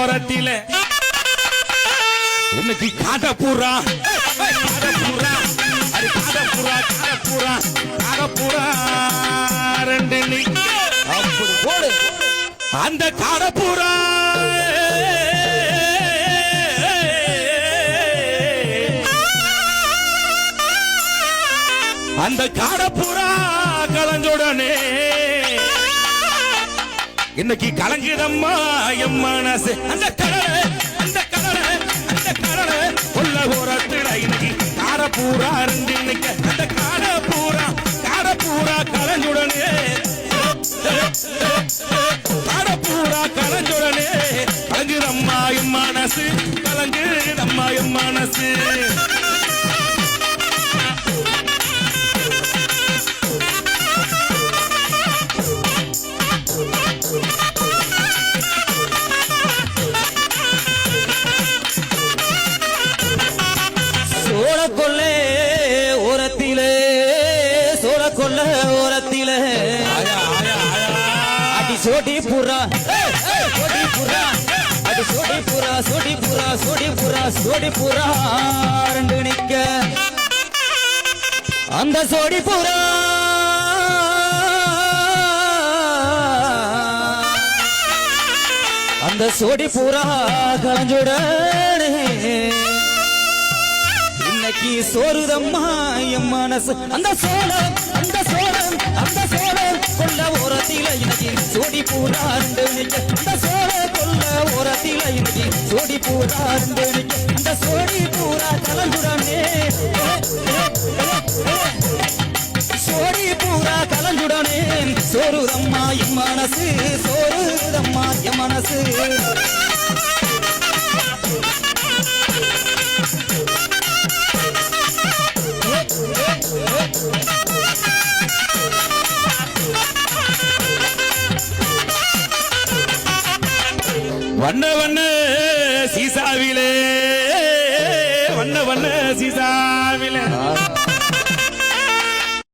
ஓரத்தில இன்னைக்கு காடப்புறா ரெண்டு அப்படி போடு அந்த காடப்புறா அந்த காடப்புறா கலஞ்சுடனே இன்னைக்கு கலங்குதம்மா என் மனசு அந்த கடலை கொல்ல ஓரத்துல இன்னைக்கு காடப்பூரா இருந்து இன்னைக்கு அந்த காடப்பூரா கலஞ்சுடனே காடப்பூரா கலஞ்சுடனே கலங்குதம்மா என் மனசு கலங்குதம்மா என் மனசு ஓரத்திலே அடி சோடி புறா அடி சோடி புறா ரெண்டு நிக்க அந்த சோடி புறா அந்த சோடி புறா கலஞ்சுடனே இன்னைக்கு சோறுதம்மா என் மனசு அந்த சோளம் கொல்ல ஓரத்தில இன்னைக்கு சோடி பூரா ரெண்டு நிக்க அந்த சோள கொல்ல ஓரத்தில இன்னைக்கு சோடி பூரா ரெண்டு நிக்க அந்த சோடி பூரா கலஞ்சுடனே சோடி பூரா கலஞ்சுடனே சோறுதம்மா என் மனசு சோறுதம்மா என் மனசு வண்ண வண்ண சீசாவிலே வண்ண வண்ண சீசா